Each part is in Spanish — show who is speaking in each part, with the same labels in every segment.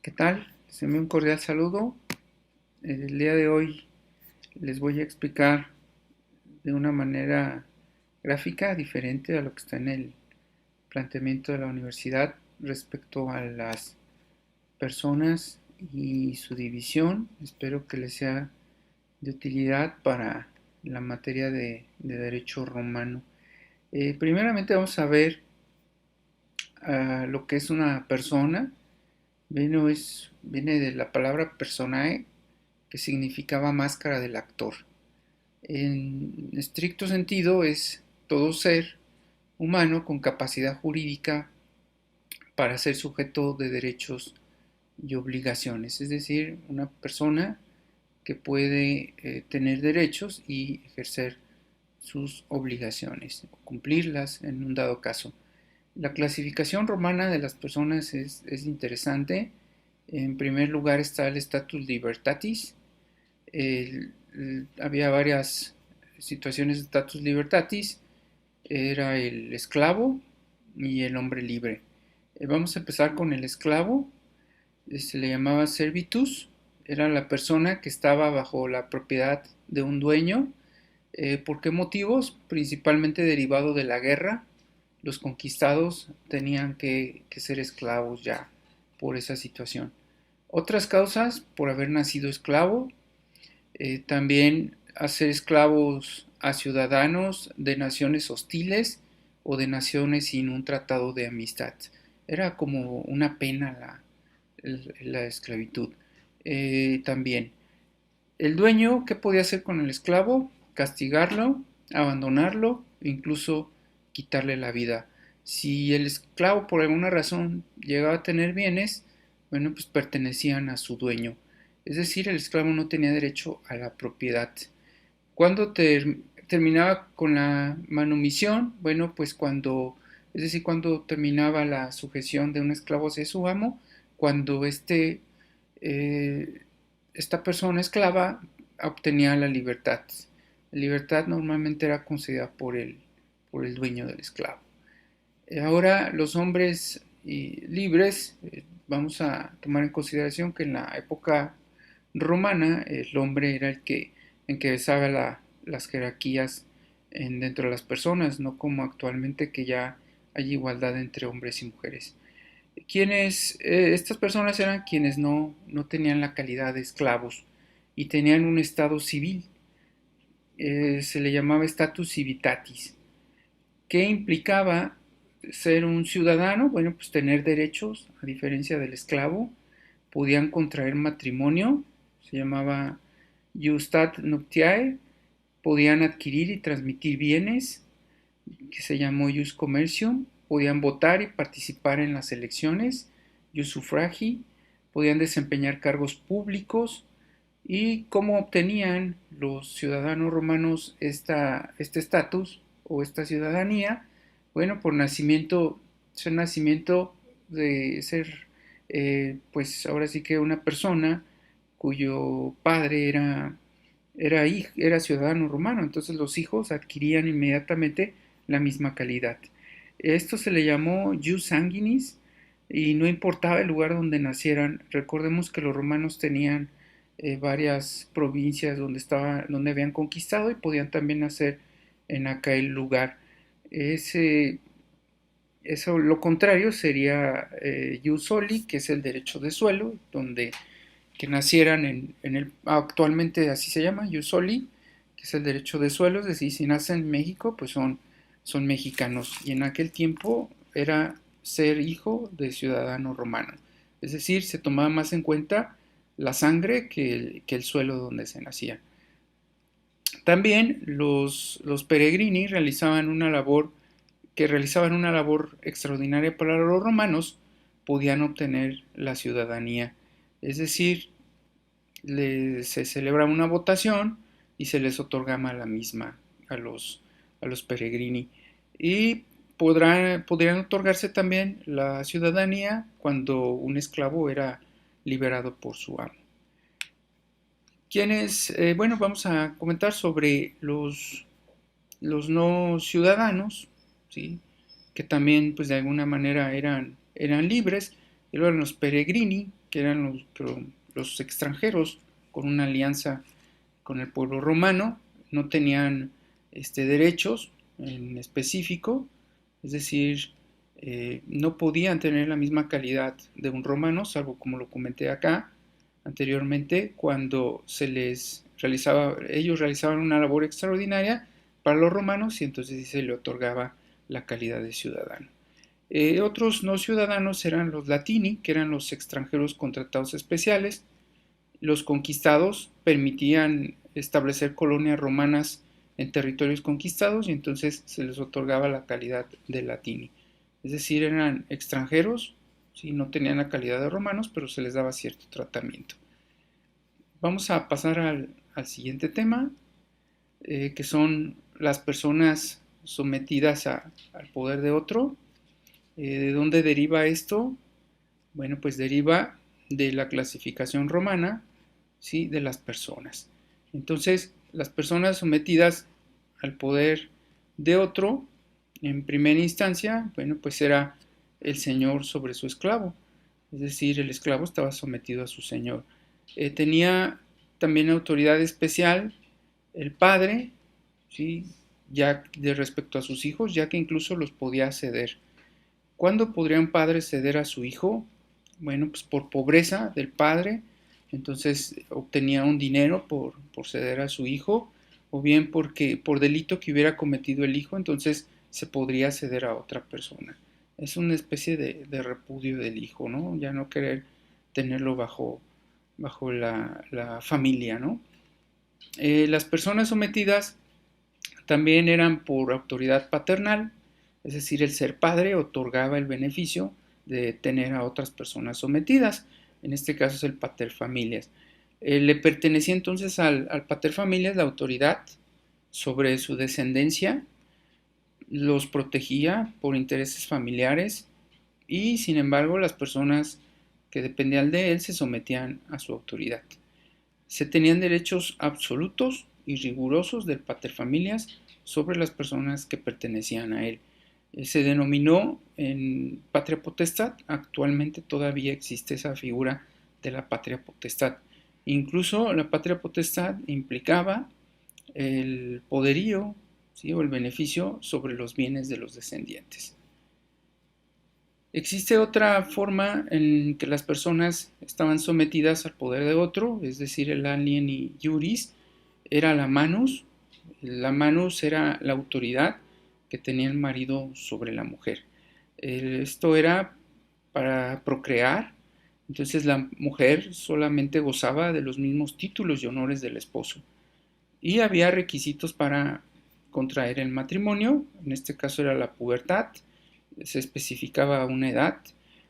Speaker 1: ¿Qué tal? Les envío un cordial saludo. El día de hoy les voy a explicar de una manera gráfica diferente a lo que está en el planteamiento de la universidad respecto a las personas y su división. Espero que les sea de utilidad para la materia de derecho romano. Primeramente vamos a ver lo que es una persona. Viene de la palabra personae, que significaba máscara del actor. En estricto sentido es todo ser humano con capacidad jurídica para ser sujeto de derechos y obligaciones, es decir, una persona que puede tener derechos y ejercer sus obligaciones, o cumplirlas en un dado caso. La clasificación romana de las personas es interesante. En primer lugar está el status libertatis. Había varias situaciones de status libertatis. Era el esclavo y el hombre libre. Vamos a empezar con el esclavo. Se le llamaba servitus. Era la persona que estaba bajo la propiedad de un dueño. ¿Por qué motivos? Principalmente derivado de la guerra. Los conquistados tenían que ser esclavos ya por esa situación. Otras causas, por haber nacido esclavo, también hacer esclavos a ciudadanos de naciones hostiles o de naciones sin un tratado de amistad. Era como una pena la esclavitud. También, el dueño, ¿qué podía hacer con el esclavo? Castigarlo, abandonarlo, incluso quitarle la vida. Si el esclavo por alguna razón llegaba a tener bienes, bueno, pues pertenecían a su dueño. Es decir, el esclavo no tenía derecho a la propiedad. ¿Cuándo terminaba con la manumisión? Bueno, pues es decir, cuando terminaba la sujeción de un esclavo hacia su amo, cuando eh, esta persona esclava obtenía la libertad. La libertad normalmente era concedida por el dueño del esclavo. Ahora los hombres libres, vamos a tomar en consideración que en la época romana el hombre era el que encabezaba las jerarquías dentro de las personas, no como actualmente que ya hay igualdad entre hombres y mujeres. Estas personas eran quienes no tenían la calidad de esclavos y tenían un estado civil. Se le llamaba status civitatis. ¿Qué implicaba ser un ciudadano? Bueno, pues tener derechos, a diferencia del esclavo. Podían contraer matrimonio, se llamaba Justat Nuptiae. Podían adquirir y transmitir bienes, que se llamó Jus Commercium. Podían votar y participar en las elecciones, Jus Suffragi. Podían desempeñar cargos públicos. ¿Y cómo obtenían los ciudadanos romanos este estatus o esta ciudadanía? Bueno, por nacimiento, ser nacimiento de ser, pues ahora sí que una persona cuyo padre era ciudadano romano, entonces los hijos adquirían inmediatamente la misma calidad. Esto se le llamó jus sanguinis y no importaba el lugar donde nacieran. Recordemos que los romanos tenían varias provincias donde habían conquistado y podían también nacer en aquel lugar. Ese, Eso, lo contrario sería jus soli, que es el derecho de suelo, donde que nacieran actualmente así se llama, jus soli, que es el derecho de suelo, es decir, si nacen en México, pues son mexicanos. Y en aquel tiempo era ser hijo de ciudadano romano. Es decir, se tomaba más en cuenta la sangre que el suelo donde se nacía. También los peregrini realizaban una labor extraordinaria para los romanos, podían obtener la ciudadanía. Es decir, se celebraba una votación y se les otorgaba la misma a los peregrini. Y podrían otorgarse también la ciudadanía cuando un esclavo era liberado por su amo. Bueno, vamos a comentar sobre los no ciudadanos, ¿sí? Que también pues de alguna manera eran libres. y luego eran los peregrini, que eran los extranjeros con una alianza con el pueblo romano, no tenían derechos en específico, es decir, no podían tener la misma calidad de un romano, salvo como lo comenté acá anteriormente, cuando ellos realizaban una labor extraordinaria para los romanos y entonces se le otorgaba la calidad de ciudadano. Otros no ciudadanos eran los latini, que eran los extranjeros con tratados especiales. Los conquistados permitían establecer colonias romanas en territorios conquistados y entonces se les otorgaba la calidad de latini. Es decir, eran extranjeros, ¿sí? No tenían la calidad de romanos, pero se les daba cierto tratamiento. Vamos a pasar al siguiente tema, que son las personas sometidas al poder de otro. ¿De dónde deriva esto? Bueno, pues deriva de la clasificación romana, ¿sí? De las personas. Entonces, las personas sometidas al poder de otro, en primera instancia, bueno, pues era el señor sobre su esclavo. Es decir, el esclavo estaba sometido a su señor. Tenía también autoridad especial el padre, ¿sí? Ya de respecto a sus hijos, ya que incluso los podía ceder. ¿Cuándo podría un padre ceder a su hijo? Bueno, pues por pobreza del padre, entonces obtenía un dinero por ceder a su hijo, o bien porque por delito que hubiera cometido el hijo, entonces se podría ceder a otra persona. Es una especie de repudio del hijo, ¿no? Ya no querer tenerlo bajo la familia, ¿no? Las personas sometidas también eran por autoridad paternal, es decir, el ser padre otorgaba el beneficio de tener a otras personas sometidas, en este caso es el paterfamilias. Le pertenecía entonces al paterfamilias la autoridad sobre su descendencia, los protegía por intereses familiares y sin embargo las personas que dependían de él se sometían a su autoridad. Se tenían derechos absolutos y rigurosos del paterfamilias sobre las personas que pertenecían a él. Se denominó en patria potestad, actualmente todavía existe esa figura de la patria potestad. Incluso la patria potestad implicaba el poderío, ¿sí? O el beneficio sobre los bienes de los descendientes. Existe otra forma en que las personas estaban sometidas al poder de otro, es decir, el alieni iuris era la manus. La manus era la autoridad que tenía el marido sobre la mujer. Esto era para procrear, entonces la mujer solamente gozaba de los mismos títulos y honores del esposo. Y había requisitos para contraer el matrimonio, en este caso era la pubertad, se especificaba una edad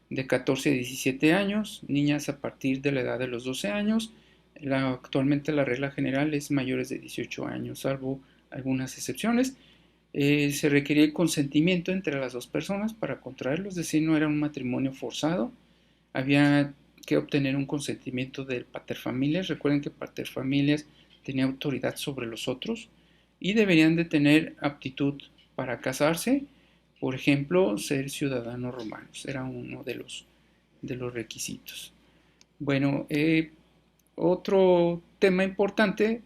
Speaker 1: de 14 a 17 años, niñas a partir de la edad de los 12 años. Actualmente la regla general es mayores de 18 años, salvo algunas excepciones. Se requería el consentimiento entre las dos personas para contraerlo, es decir, no era un matrimonio forzado. Había que obtener un consentimiento del paterfamilias. Recuerden que paterfamilias tenía autoridad sobre los otros y deberían de tener aptitud para casarse. Por ejemplo, ser ciudadanos romanos era uno de los requisitos. Bueno, otro tema importante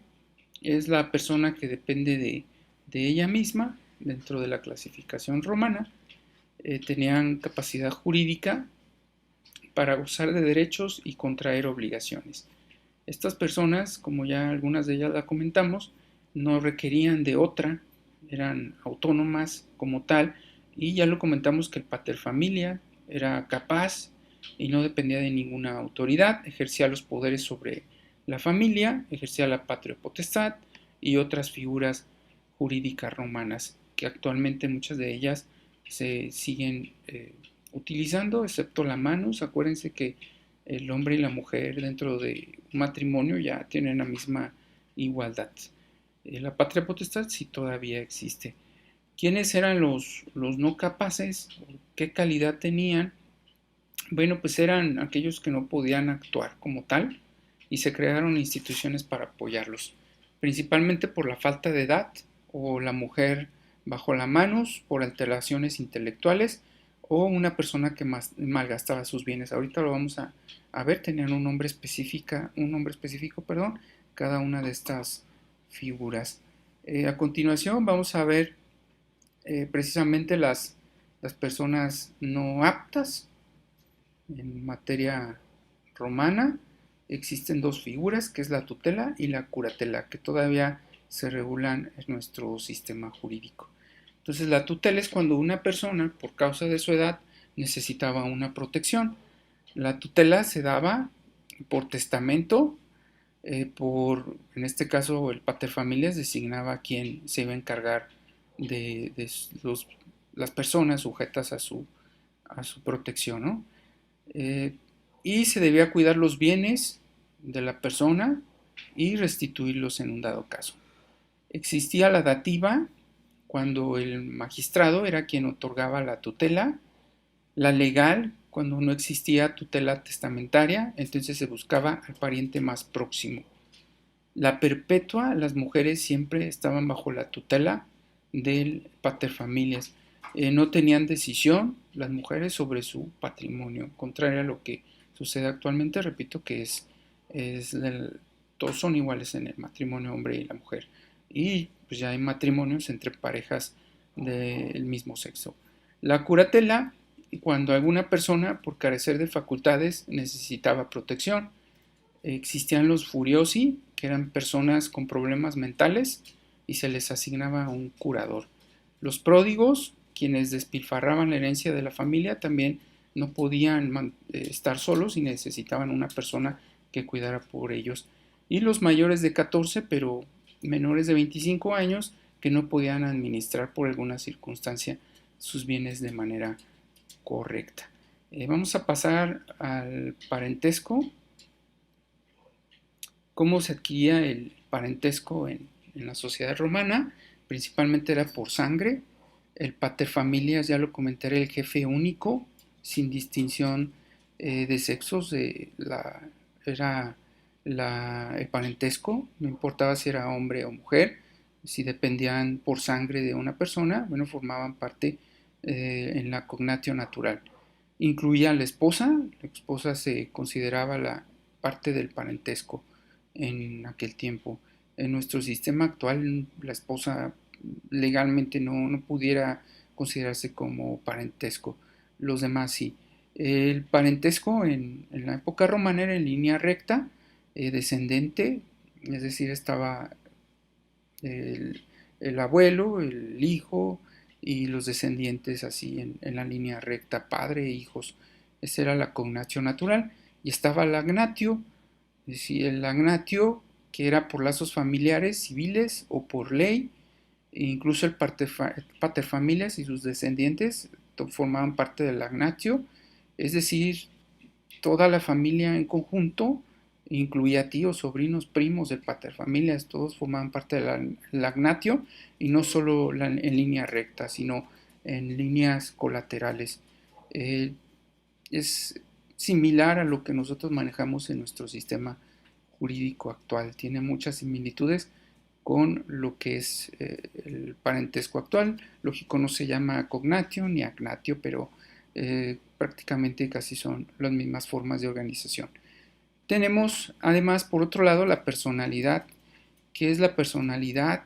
Speaker 1: es la persona que depende de ella misma dentro de la clasificación romana. Tenían capacidad jurídica para gozar de derechos y contraer obligaciones. Estas personas, como ya algunas de ellas la comentamos, no requerían de otra, eran autónomas como tal, y ya lo comentamos que el paterfamilia era capaz y no dependía de ninguna autoridad, ejercía los poderes sobre la familia, ejercía la patria potestad y otras figuras jurídicas romanas, que actualmente muchas de ellas se siguen utilizando, excepto la manus. Acuérdense que el hombre y la mujer dentro de un matrimonio ya tienen la misma igualdad. La patria potestad sí todavía existe. ¿Quiénes eran los no capaces? ¿Qué calidad tenían? Bueno, pues eran aquellos que no podían actuar como tal y se crearon instituciones para apoyarlos, principalmente por la falta de edad o la mujer bajo la manos, por alteraciones intelectuales o una persona que malgastaba sus bienes. Ahorita lo vamos a ver, tenían un nombre específico, perdón, cada una de estas figuras. A continuación vamos a ver precisamente las personas no aptas en materia romana. Existen dos figuras, que es la tutela y la curatela, que todavía se regulan en nuestro sistema jurídico. Entonces, la tutela es cuando una persona, por causa de su edad, necesitaba una protección. La tutela se daba por testamento, en este caso el paterfamilias designaba a quien se iba a encargar de las personas sujetas a su protección, ¿no? Eh, y se debía cuidar los bienes de la persona y restituirlos en un dado caso. Existía la dativa, cuando el magistrado era quien otorgaba la tutela, la legal, cuando no existía tutela testamentaria, entonces se buscaba al pariente más próximo. La perpetua, las mujeres siempre estaban bajo la tutela del paterfamilias. No tenían decisión las mujeres sobre su patrimonio, contrario a lo que sucede actualmente. Repito que todos son iguales en el matrimonio hombre y la mujer. Y pues ya hay matrimonios entre parejas del mismo sexo. La curatela, cuando alguna persona, por carecer de facultades, necesitaba protección. Existían los furiosi, que eran personas con problemas mentales, y se les asignaba un curador. Los pródigos, quienes despilfarraban la herencia de la familia, también no podían estar solos y necesitaban una persona que cuidara por ellos. Y los mayores de 14, pero menores de 25 años, que no podían administrar por alguna circunstancia sus bienes de manera correcta. Vamos a pasar al parentesco. ¿Cómo se adquiría el parentesco en la sociedad romana? Principalmente era por sangre. El paterfamilias, ya lo comenté, era el jefe único, sin distinción de sexos. Era el parentesco, no importaba si era hombre o mujer, si dependían por sangre de una persona, bueno, formaban parte en la cognatio natural. Incluía a la esposa se consideraba la parte del parentesco en aquel tiempo. En nuestro sistema actual, la esposa legalmente no pudiera considerarse como parentesco, los demás sí. El parentesco en la época romana era en línea recta, descendente, es decir, estaba el, el abuelo, el hijo y los descendientes así en la línea recta, padre e hijos. Esa era la cognatio natural. Y estaba el agnatio, es decir, el agnatio que era por lazos familiares, civiles o por ley. E incluso el paterfamilias y sus descendientes formaban parte del agnatio, es decir, toda la familia en conjunto, incluía tíos, sobrinos, primos del paterfamilias, todos formaban parte del agnatio, y no solo en línea recta, sino en líneas colaterales. Eh, es similar a lo que nosotros manejamos en nuestro sistema jurídico actual, tiene muchas similitudes con lo que es el parentesco actual. Lógico, no se llama cognatio ni agnatio, pero prácticamente casi son las mismas formas de organización. Tenemos además, por otro lado, la personalidad. ¿Qué es la personalidad?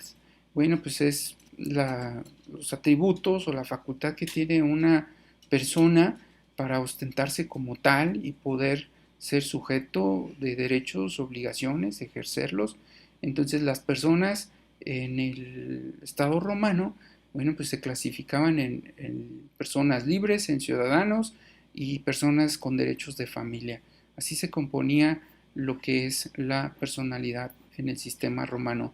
Speaker 1: Bueno, pues es los atributos o la facultad que tiene una persona para ostentarse como tal y poder ser sujeto de derechos, obligaciones, ejercerlos. Entonces las personas en el Estado romano, bueno, pues se clasificaban en personas libres, en ciudadanos y personas con derechos de familia. Así se componía lo que es la personalidad en el sistema romano.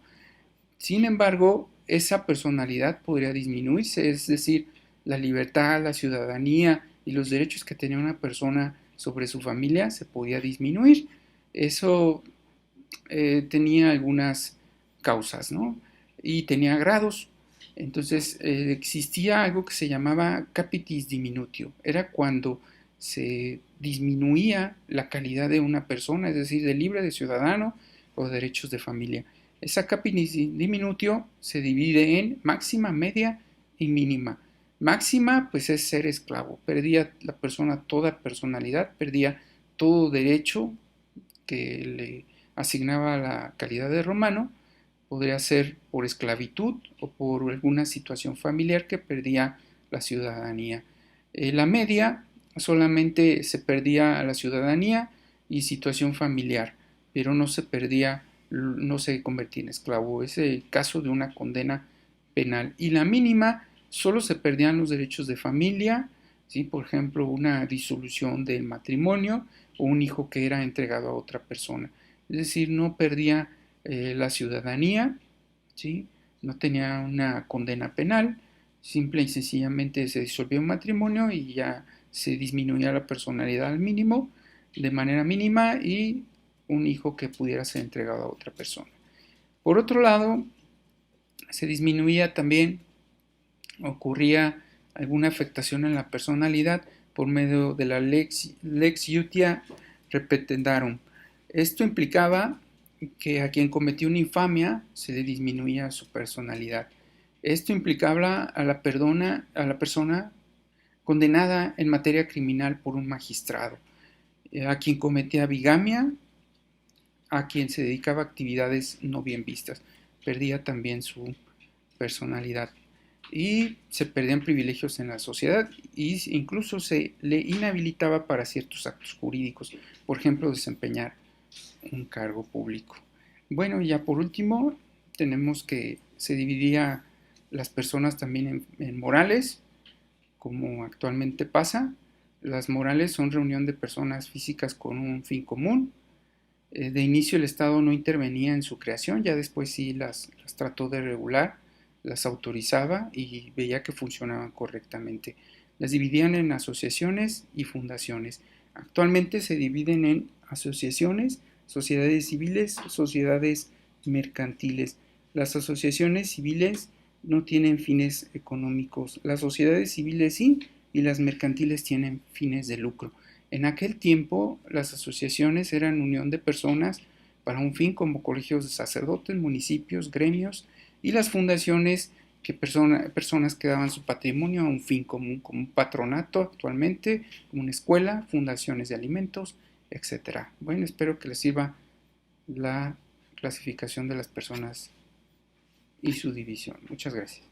Speaker 1: Sin embargo, esa personalidad podría disminuirse, es decir, la libertad, la ciudadanía y los derechos que tenía una persona sobre su familia se podía disminuir. Eso tenía algunas causas, ¿no? Y tenía grados. Entonces existía algo que se llamaba capitis diminutio. Era cuando se disminuía la calidad de una persona, es decir, de libre, de ciudadano o derechos de familia. Esa capitis diminutio se divide en máxima, media y mínima. Máxima, pues es ser esclavo. Perdía la persona toda personalidad, perdía todo derecho que le asignaba la calidad de romano. Podría ser por esclavitud o por alguna situación familiar que perdía la ciudadanía. La media solamente se perdía la ciudadanía y situación familiar, pero no se perdía, no se convertía en esclavo. Es el caso de una condena penal. Y la mínima solo se perdían los derechos de familia, ¿sí? Por ejemplo, una disolución del matrimonio o un hijo que era entregado a otra persona. Es decir, no perdía la ciudadanía, ¿sí? No tenía una condena penal, simple y sencillamente se disolvió un matrimonio y ya se disminuía la personalidad al mínimo, de manera mínima, y un hijo que pudiera ser entregado a otra persona. Por otro lado, se disminuía también, ocurría alguna afectación en la personalidad por medio de la lex iutia repetendarum. Esto implicaba que a quien cometió una infamia se le disminuía su personalidad. Esto implicaba a la persona condenada en materia criminal por un magistrado, a quien cometía bigamia, a quien se dedicaba a actividades no bien vistas. Perdía también su personalidad y se perdían privilegios en la sociedad e incluso se le inhabilitaba para ciertos actos jurídicos, por ejemplo, desempeñar un cargo público. Bueno, y ya por último, tenemos que se dividía las personas también en morales, como actualmente pasa. Las morales son reunión de personas físicas con un fin común. De inicio el Estado no intervenía en su creación, ya después sí las trató de regular, las autorizaba y veía que funcionaban correctamente. Las dividían en asociaciones y fundaciones. Actualmente se dividen en asociaciones, sociedades civiles, sociedades mercantiles. Las asociaciones civiles no tienen fines económicos, las sociedades civiles sí, y las mercantiles tienen fines de lucro. En aquel tiempo, las asociaciones eran unión de personas para un fin, como colegios de sacerdotes, municipios, gremios, y las fundaciones que personas que daban su patrimonio a un fin común, como un patronato actualmente, como una escuela, fundaciones de alimentos, etcétera. Bueno, espero que les sirva la clasificación de las personas y su división. Muchas gracias.